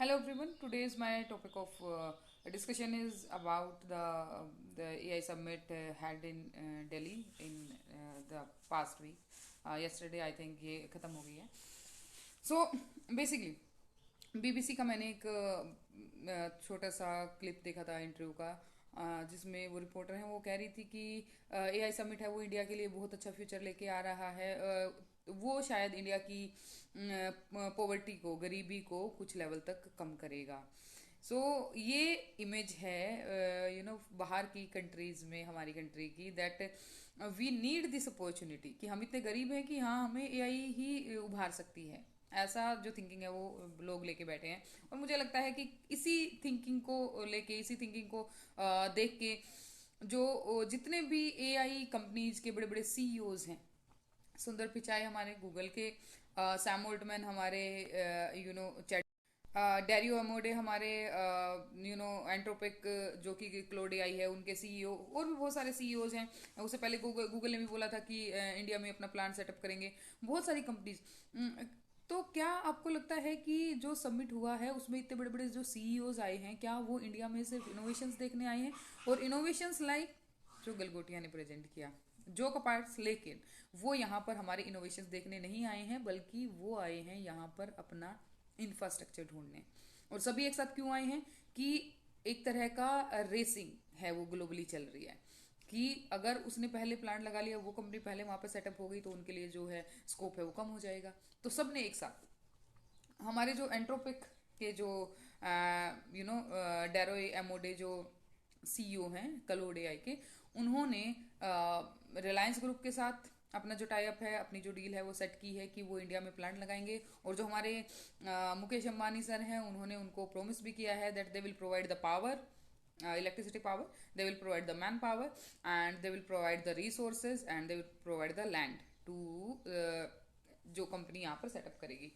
Hello everyone. Today's my topic of discussion is about the AI summit held in Delhi in the past week. Yesterday I think ये खत्म हो गई है. So basically BBC का मैंने एक छोटा सा क्लिप देखा था इंटरव्यू का, जिसमें वो रिपोर्टर हैं वो कह रही थी कि एआई समिट है वो इंडिया के लिए बहुत अच्छा फ्यूचर लेके आ रहा है. वो शायद इंडिया की पॉवर्टी को, गरीबी को कुछ लेवल तक कम करेगा. सो ये इमेज है बाहर की कंट्रीज में, हमारी कंट्री की, that we need this opportunity कि हम इतने गरीब हैं कि हाँ हमें एआई ही उभार सकती है. ऐसा जो थिंकिंग है वो लोग लेके बैठे हैं. और मुझे लगता है कि इसी थिंकिंग को लेके, इसी थिंकिंग को देख के जो जितने भी एआई कंपनीज के बड़े बड़े सीईओज हैं, सुंदर पिचाई हमारे गूगल के, सैम ओल्टमैन हमारे चैट, डेरियो अमोडे हमारे एंट्रोपिक जो कि क्लोड एआई है उनके सीईओ, और भी बहुत सारे सीईओज हैं. उससे पहले गूगल ने भी बोला था कि इंडिया में अपना प्लांट सेटअप करेंगे. बहुत सारी कंपनीज. तो क्या आपको लगता है कि जो सबमिट हुआ है उसमें इतने बड़े बड़े जो सीईओज आए हैं, क्या वो इंडिया में सिर्फ इनोवेशंस देखने आए हैं? और इनोवेशंस लाइक जो गलगोटिया ने प्रेजेंट किया, जो कपार्ट्स, लेकिन वो यहाँ पर हमारे इनोवेशंस देखने नहीं आए हैं, बल्कि वो आए हैं यहाँ पर अपना इंफ्रास्ट्रक्चर ढूंढने. और सभी एक साथ क्यों आए हैं? कि एक तरह का रेसिंग है वो ग्लोबली चल रही है कि अगर उसने पहले प्लांट लगा लिया, वो कंपनी पहले वहां पर सेटअप हो गई, तो उनके लिए जो है स्कोप है वो कम हो जाएगा. तो सब ने एक साथ, हमारे जो एंट्रोपिक के जो डेरो एमोडे जो सीईओ हैं कलोड एआई के, उन्होंने रिलायंस ग्रुप के साथ अपना जो टाई अप है, अपनी जो डील है वो सेट की है कि वो इंडिया में प्लांट लगाएंगे. और जो हमारे मुकेश अंबानी सर हैं, उन्होंने उनको प्रोमिस भी किया है that they will provide the power, electricity power, they will provide the manpower, and they will provide the resources, and they will provide the land to जो कंपनी यहाँ पर सेटअप करेगी.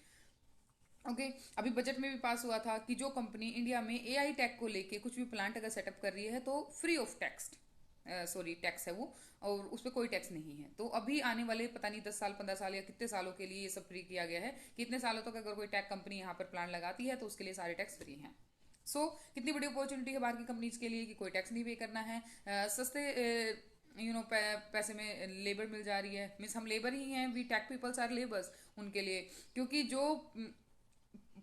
ओके अभी बजट में भी पास हुआ था कि जो कंपनी इंडिया में एआई टेक को लेके कुछ भी प्लांट अगर सेटअप कर रही है तो free of tax, sorry tax है वो, और उस पर कोई टैक्स नहीं है. तो अभी आने वाले पता नहीं 10 साल 15 साल या कितने सालों के लिए ये सब फ्री किया गया है. कितने सालों तक अगर कोई टैक कंपनी यहाँ पर प्लांट लगाती है तो उसके लिए सारे टैक्स फ्री हैं. कितनी बड़ी अपॉर्चुनिटी है बाहर की कंपनीज के लिए कि कोई टैक्स नहीं पे करना है. सस्ते पैसे में लेबर मिल जा रही है. मीन्स हम लेबर ही हैं, we tech peoples are labours उनके लिए. क्योंकि जो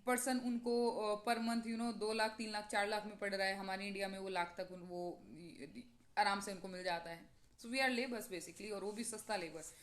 पर्सन उनको पर मंथ 2 लाख 3 लाख 4 लाख में पड़ रहा है, हमारे इंडिया में वो लाख तक वो आराम से उनको मिल जाता है. So we are labours basically, और वो भी सस्ता लेबर्स.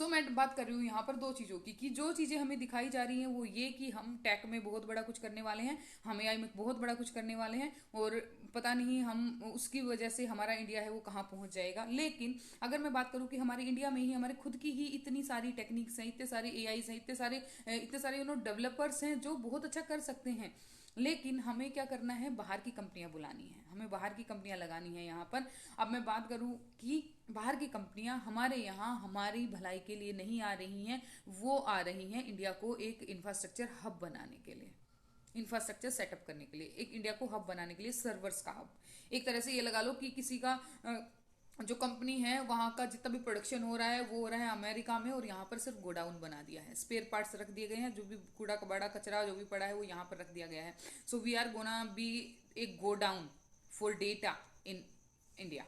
मैं बात कर रही हूँ यहाँ पर दो चीज़ों की, कि जो चीज़ें हमें दिखाई जा रही हैं वो ये कि हम टेक में बहुत बड़ा कुछ करने वाले हैं, हम एआई में बहुत बड़ा कुछ करने वाले हैं, और पता नहीं हम उसकी वजह से हमारा इंडिया है वो कहाँ पहुँच जाएगा. लेकिन अगर मैं बात करूँ कि हमारे इंडिया में ही हमारे खुद की ही इतनी सारी टेक्निक्स हैं, इतने सारे एआईज हैं, इतने सारे डेवलपर्स हैं जो बहुत अच्छा कर सकते हैं. लेकिन हमें क्या करना है? बाहर की कंपनियां बुलानी है, हमें बाहर की कंपनियां लगानी है यहाँ पर. अब मैं बात करूँ कि बाहर की कंपनियां हमारे यहाँ हमारी भलाई के लिए नहीं आ रही हैं, वो आ रही हैं इंडिया को एक इंफ्रास्ट्रक्चर हब बनाने के लिए, इंफ्रास्ट्रक्चर सेटअप करने के लिए, एक इंडिया को हब बनाने के लिए, सर्वर्स का हब. एक तरह से ये लगा लो कि किसी का जो कंपनी है वहां का जितना भी प्रोडक्शन हो रहा है वो हो रहा है अमेरिका में, और यहाँ पर सिर्फ गोडाउन बना दिया है, स्पेयर पार्ट्स रख दिए गए हैं, जो भी कूड़ा कबाड़ा कचरा जो भी पड़ा है वो यहाँ पर रख दिया गया है. So we are gonna be a godown for data in India.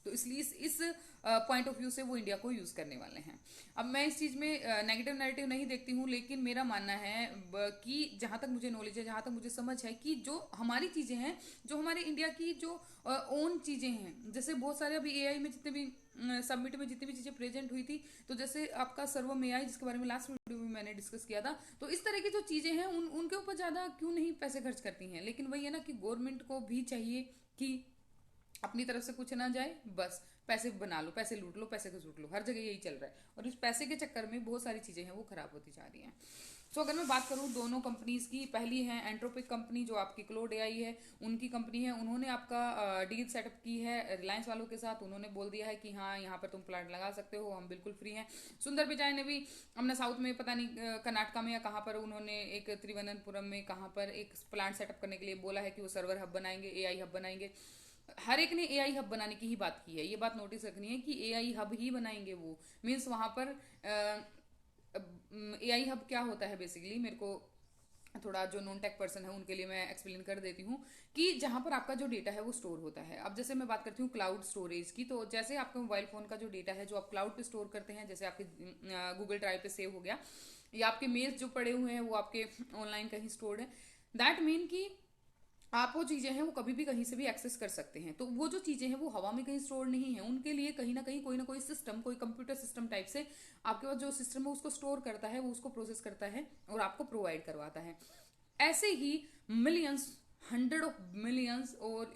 तो इसलिए इस पॉइंट ऑफ व्यू से वो इंडिया को यूज करने वाले हैं. अब मैं इस चीज में नेगेटिव नैरेटिव नहीं देखती हूँ, लेकिन मेरा मानना है कि जहां तक मुझे नॉलेज है, जहां तक मुझे समझ है, कि जो हमारी चीजें हैं, जो हमारे इंडिया की जो ओन चीजें हैं, जैसे बहुत सारे अभी एआई में जितने भी सबमिट में जितनी भी चीजें प्रेजेंट हुई थी, तो जैसे आपका सर्वम एआई जिसके बारे में लास्ट वीडियो में मैंने डिस्कस किया था, तो इस तरह की जो चीजें हैं उनके ऊपर ज्यादा क्यों नहीं पैसे खर्च करती हैं. लेकिन वही है ना कि गवर्नमेंट को भी चाहिए कि अपनी तरफ से कुछ ना जाए, बस पैसे बना लो, पैसे लूट लो, पैसे को लूट लो, हर जगह यही चल रहा है. और इस पैसे के चक्कर में बहुत सारी चीजें हैं वो खराब होती जा रही हैं. अगर मैं बात करूं दोनों कंपनीज की, पहली है एंट्रोपिक कंपनी जो आपकी क्लोड एआई है, उनकी कंपनी है, उन्होंने आपका डील सेटअप की है रिलायंस वालों के साथ. उन्होंने बोल दिया है कि हाँ यहाँ पर तुम प्लांट लगा सकते हो, हम बिल्कुल फ्री हैं. सुंदर पिचाई ने भी अपना साउथ में, पता नहीं कर्नाटका में या कहाँ पर, उन्होंने एक त्रिवनंतपुरम में कहाँ पर एक प्लांट सेटअप करने के लिए बोला है कि वो सर्वर हब बनाएंगे, एआई हब बनाएंगे. हर एक ने एआई हब बनाने की ही बात की है. ये बात नोटिस रखनी है कि एआई हब ही बनाएंगे वो. मीन्स वहां पर एआई हब क्या होता है बेसिकली, मेरे को थोड़ा जो नॉन टेक पर्सन है उनके लिए मैं एक्सप्लेन कर देती हूँ कि जहाँ पर आपका जो डेटा है वो स्टोर होता है। अब जैसे मैं बात करती हूँ क्लाउड स्टोरेज की, तो जैसे आपका मोबाइल फोन का जो डेटा है जो आप क्लाउड पे स्टोर करते हैं, जैसे आपके गूगल ड्राइव पे सेव हो गया, या आपके मेल्स जो पड़े हुए हैं वो आपके ऑनलाइन कहीं स्टोर्ड है, दैट मीन कि आप वो चीजें हैं वो कभी भी कहीं से भी एक्सेस कर सकते हैं। तो वो जो चीजें हैं वो हवा में कहीं स्टोर नहीं है, उनके लिए कहीं ना कोई सिस्टम, कोई कंप्यूटर सिस्टम टाइप से आपके पास जो सिस्टम है उसको स्टोर करता है, वो उसको प्रोसेस करता है और आपको प्रोवाइड करवाता है। ऐसे ही मिलियंस, हंड्रेड ऑफ मिलियंस और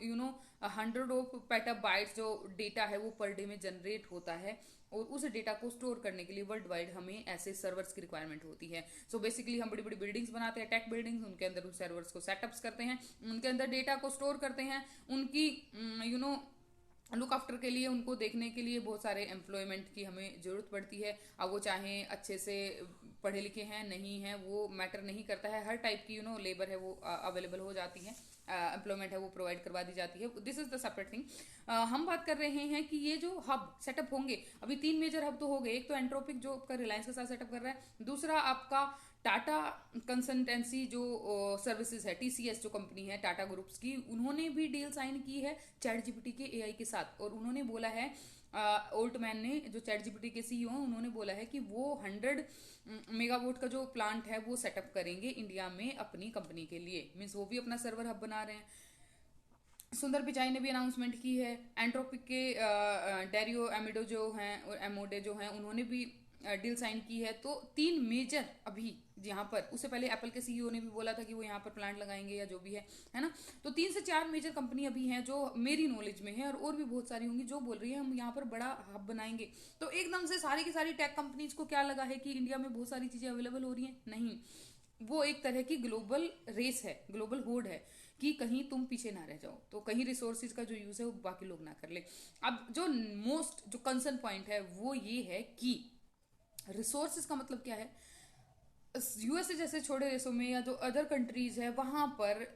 हंड्रेड ऑफ पेटाबाइट्स जो डेटा है वो पर डे में जनरेट होता है, और उस डेटा को स्टोर करने के लिए वर्ल्ड वाइड हमें ऐसे सर्वर्स की रिक्वायरमेंट होती है। सो बेसिकली हम बड़ी बड़ी बिल्डिंग्स बनाते हैं, टेक बिल्डिंग्स, उनके अंदर उस सर्वर्स को सेटअप्स करते हैं, उनके अंदर डेटा को स्टोर करते हैं, उनकी लुक आफ्टर के लिए, उनको देखने के लिए बहुत सारे एम्प्लॉयमेंट की हमें ज़रूरत पड़ती है। अब वो चाहे अच्छे से पढ़े लिखे हैं नहीं हैं वो मैटर नहीं करता है, हर टाइप की लेबर है वो अवेलेबल हो जाती है, एम्प्लॉयमेंट है वो प्रोवाइड करवा दी जाती है। This is the separate thing. हम बात कर रहे हैं कि ये जो हब सेटअप होंगे, अभी 3 मेजर हब तो हो गए। एक तो एंट्रोपिक जो आपका रिलायंस के साथ सेटअप कर रहा है, दूसरा आपका टाटा कंसल्टेंसी जो सर्विसेज है, टीसीएस जो कंपनी है टाटा ग्रुप्स की, उन्होंने भी डील साइन की है चैट जीपीटी के एआई के साथ, और उन्होंने बोला है, ओल्टमैन ने जो चैट जीपीटी के सीईओ हैं उन्होंने बोला है कि वो 100 मेगावाट का जो प्लांट है वो सेटअप करेंगे इंडिया में अपनी कंपनी के लिए, मीन्स वो भी अपना सर्वर हब बना रहे हैं। सुंदर पिचाई ने भी अनाउंसमेंट की है। एंट्रोपिक के डेरियो एमिडो जो हैं और एमोडे जो हैं उन्होंने भी डील साइन की है। तो 3 मेजर अभी यहाँ पर, उससे पहले एप्पल के सीईओ ने भी बोला था कि वो यहाँ पर प्लांट लगाएंगे या जो भी है ना। तो 3 से 4 मेजर कंपनी अभी हैं जो मेरी नॉलेज में है, और भी बहुत सारी होंगी जो बोल रही है हम यहाँ पर बड़ा हब बनाएंगे। तो एकदम से सारी की सारी टेक कंपनीज को क्या लगा है कि इंडिया में बहुत सारी चीजें अवेलेबल हो रही हैं? नहीं, वो एक तरह की ग्लोबल रेस है, ग्लोबल होड़ है कि कहीं तुम पीछे ना रह जाओ, तो कहीं रिसोर्सेज का जो यूज है वो बाकी लोग ना कर ले। अब जो मोस्ट जो कंसर्न पॉइंट है वो ये है कि रिसोर्सेज का मतलब क्या है। यूएसए जैसे छोटे देशों में या जो अदर कंट्रीज है वहां पर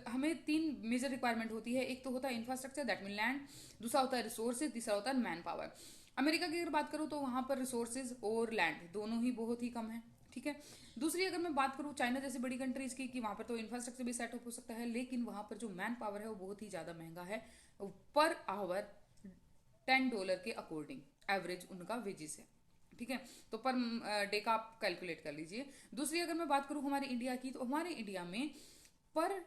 हमें 3 मेजर रिक्वायरमेंट होती है। एक तो होता है इंफ्रास्ट्रक्चर, दैट मीन लैंड, दूसरा होता है रिसोर्सेज, तीसरा होता है मैन पावर। अमेरिका की अगर बात करूं तो वहां पर रिसोर्सेज और लैंड दोनों ही बहुत ही कम है, ठीक है। दूसरी अगर मैं बात करूं चाइना जैसी बड़ी कंट्रीज की, कि वहां पर तो इंफ्रास्ट्रक्चर भी सेटअप हो सकता है, लेकिन वहां पर जो मैन पावर है वो बहुत ही ज्यादा महंगा है। पर आवर $10 के अकॉर्डिंग एवरेज उनका वेजेस है, ठीक है। तो पर डे का आप कैलकुलेट कर लीजिए। दूसरी अगर मैं बात करूं हमारे इंडिया की, तो हमारे इंडिया में पर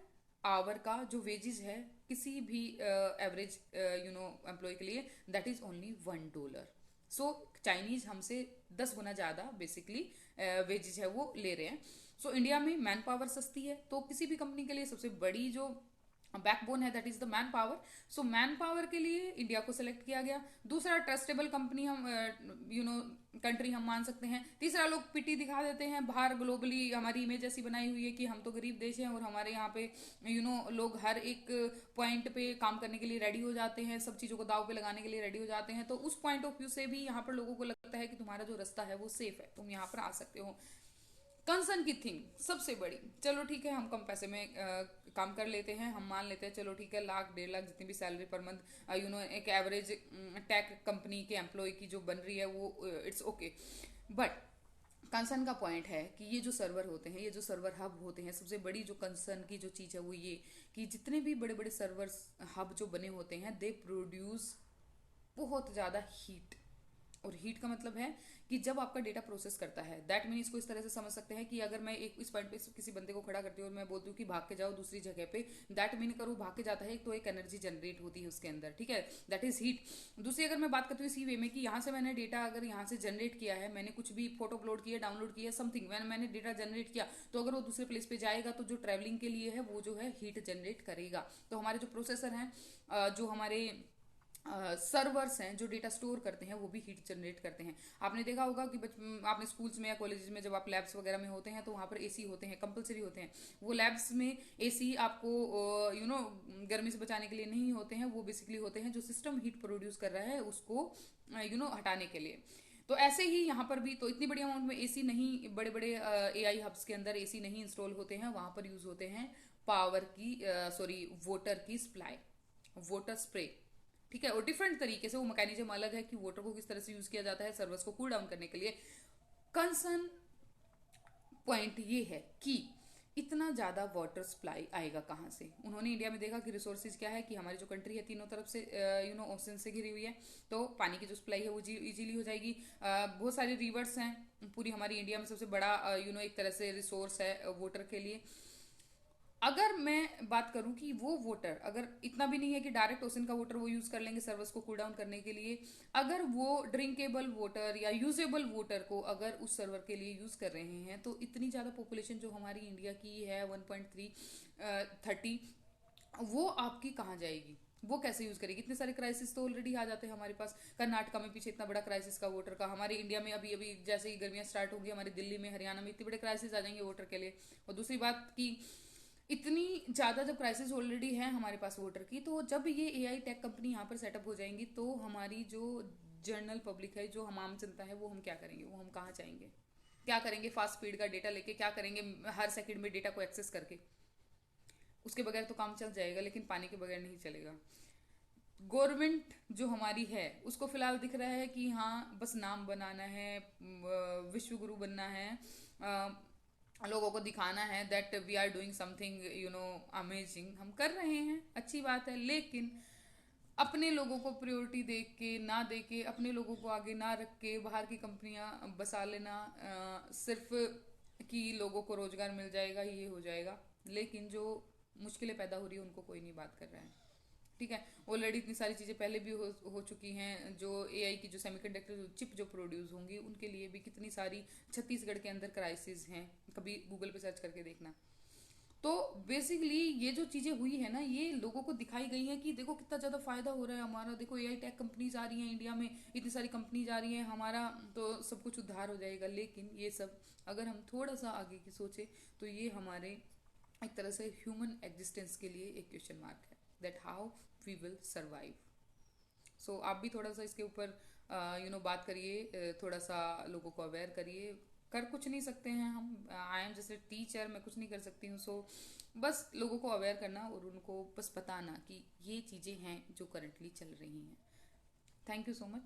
आवर का जो वेजेस है किसी भी एवरेज एम्प्लॉय के लिए, that is only $1। So Chinese हमसे 10 गुना ज्यादा बेसिकली वेजेस है वो ले रहे हैं। सो इंडिया में मैन पावर सस्ती है, तो किसी भी कंपनी के लिए सबसे बड़ी जो बैकबोन है that is the man power. So man power के लिए इंडिया को सिलेक्ट किया गया। दूसरा ट्रस्टेबल कंपनी हम कंट्री हम मान सकते हैं। तीसरा लोग पिटी दिखा देते हैं बाहर, ग्लोबली हमारी इमेज ऐसी बनाई हुई है कि हम तो गरीब देश हैं और हमारे यहाँ पे लोग हर एक पॉइंट पे काम करने के लिए रेडी हो जाते हैं, सब चीज़ों को दाव पे लगाने के लिए रेडी हो जाते हैं। तो उस पॉइंट ऑफ व्यू से भी यहाँ पर लोगों को लगता है कि तुम्हारा जो रास्ता है वो सेफ है, तुम यहाँ पर आ सकते हो। कंसर्न की थिंग सबसे बड़ी, चलो ठीक है हम कम पैसे में काम कर लेते हैं, हम मान लेते हैं चलो ठीक है 1 लाख 1.5 लाख जितनी भी सैलरी पर मंथ एक एवरेज टेक कंपनी के एम्प्लॉय की जो बन रही है वो इट्स ओके। बट कंसर्न का पॉइंट है कि ये जो सर्वर होते हैं, ये जो सर्वर हब होते हैं, सबसे बड़ी जो कंसर्न की जो चीज़ है वो ये कि जितने भी बड़े बड़े सर्वर हब जो बने होते हैं दे प्रोड्यूस बहुत ज़्यादा हीट। और हीट का मतलब है कि जब आपका डेटा प्रोसेस करता है, दैट मीन इसको इस तरह से समझ सकते हैं कि अगर मैं एक इस पॉइंट पे किसी बंदे को खड़ा करती हूँ और मैं बोलती हूँ कि भाग के जाओ दूसरी जगह पे, दैट मीन करूँ भाग के जाता है, तो एक एनर्जी जनरेट होती है उसके अंदर, ठीक है, दैट इज हीट। दूसरी अगर मैं बात करती हूँ इसी वे में कि यहाँ से मैंने डेटा अगर यहाँ से जनरेट किया है, मैंने कुछ भी फोटो अपलोड किया, डाउनलोड किया, समथिंग मैंने डेटा जनरेट किया, तो अगर वो दूसरे प्लेस पे जाएगा तो जो ट्रैवलिंग के लिए है वो जो है हीट जनरेट करेगा। तो हमारे जो प्रोसेसर हैं, जो हमारे सर्वर्स हैं जो डेटा स्टोर करते हैं, वो भी हीट जनरेट करते हैं। आपने देखा होगा कि आपने स्कूल्स में या कॉलेजेस में जब आप लैब्स वगैरह में होते हैं तो वहाँ पर एसी होते हैं, कंपलसरी होते हैं। वो लैब्स में एसी आपको गर्मी से बचाने के लिए नहीं होते हैं, वो बेसिकली होते हैं जो सिस्टम हीट प्रोड्यूस कर रहा है उसको हटाने के लिए। तो ऐसे ही यहाँ पर भी तो इतनी बड़ी अमाउंट में एसी नहीं, बड़े बड़े एआई हब्स के अंदर एसी नहीं इंस्टॉल होते हैं, वहाँ पर यूज होते हैं पावर की वाटर की सप्लाई, वाटर स्प्रे, ठीक है। और डिफरेंट तरीके से वो मैकेनिज्म अलग है कि वाटर को किस तरह से यूज किया जाता है सर्वर्स को कूल डाउन करने के लिए। कंसर्न पॉइंट ये है कि इतना ज़्यादा वाटर सप्लाई आएगा कहाँ से? उन्होंने इंडिया में देखा कि रिसोर्सेज क्या है, कि हमारी जो कंट्री है तीनों तरफ से ओशन से घिरी हुई है, तो पानी की जो सप्लाई है वो इजीली हो जाएगी। बहुत सारे रिवर्स हैं, पूरी हमारी इंडिया में सबसे बड़ा एक तरह से रिसोर्स है वाटर के लिए। अगर मैं बात करूं कि वो वोटर अगर इतना भी नहीं है कि डायरेक्ट ओशन का वोटर वो यूज कर लेंगे सर्वर्स को कूल डाउन करने के लिए, अगर वो ड्रिंकेबल वोटर या यूजेबल वोटर को अगर उस सर्वर के लिए यूज कर रहे हैं, तो इतनी ज्यादा पॉपुलेशन जो हमारी इंडिया की है 1.330, वो आपकी कहाँ जाएगी? वो कैसे यूज करेगी? इतने सारे क्राइसिस तो ऑलरेडी आ जाते हैं हमारे पास। कर्नाटका में पीछे इतना बड़ा क्राइसिस का वोटर का, हमारे इंडिया में अभी अभी जैसे ही गर्मियां स्टार्ट होगी, हमारी दिल्ली में हरियाणा में इतने बड़े क्राइसिस आ जाएंगे वोटर के लिए। और दूसरी बात की इतनी ज़्यादा जब क्राइसिस ऑलरेडी है हमारे पास वोटर की, तो जब ये एआई टेक कंपनी यहाँ पर सेटअप हो जाएंगी, तो हमारी जो जनरल पब्लिक है, जो हम आम जनता है, वो हम क्या करेंगे? वो हम कहाँ जाएंगे? क्या करेंगे फास्ट स्पीड का डेटा लेके? क्या करेंगे हर सेकंड में डेटा को एक्सेस करके? उसके बगैर तो काम चल जाएगा, लेकिन पानी के बगैर नहीं चलेगा। गवर्नमेंट जो हमारी है उसको फिलहाल दिख रहा है कि हाँ बस नाम बनाना है, विश्व गुरु बनना है, लोगों को दिखाना है that we are doing something amazing. हम कर रहे हैं, अच्छी बात है, लेकिन अपने लोगों को प्रायोरिटी दे के अपने लोगों को आगे ना रख के बाहर की कंपनियां बसा लेना, सिर्फ कि लोगों को रोजगार मिल जाएगा, ये हो जाएगा, लेकिन जो मुश्किलें पैदा हो रही है उनको कोई नहीं बात कर रहा है। ठीक है, ऑलरेडी इतनी सारी चीज़ें पहले भी हो चुकी हैं। जो एआई की जो सेमीकंडक्टर चिप जो प्रोड्यूस होंगी, उनके लिए भी कितनी सारी छत्तीसगढ़ के अंदर क्राइसिस हैं, कभी गूगल पे सर्च करके देखना। तो बेसिकली ये जो चीज़ें हुई है ना, ये लोगों को दिखाई गई है कि देखो कितना ज़्यादा फायदा हो रहा है हमारा, देखो एआई टेक कंपनीज आ रही हैं इंडिया में, इतनी सारी कंपनीज आ रही हैं, हमारा तो सब कुछ उद्धार हो जाएगा। लेकिन ये सब अगर हम थोड़ा सा आगे की सोचे, तो ये हमारे एक तरह से ह्यूमन एग्जिस्टेंस के लिए एक क्वेश्चन मार्क है, that how we will survive. So आप भी थोड़ा सा इसके ऊपर बात करिए, थोड़ा सा लोगों को अवेयर करिए। कर कुछ नहीं सकते हैं हम, आई एम जैसे टीचर, मैं कुछ नहीं कर सकती हूँ। सो बस लोगों को अवेयर करना और उनको बस बताना कि ये चीज़ें हैं जो करंटली चल रही हैं। Thank you so much.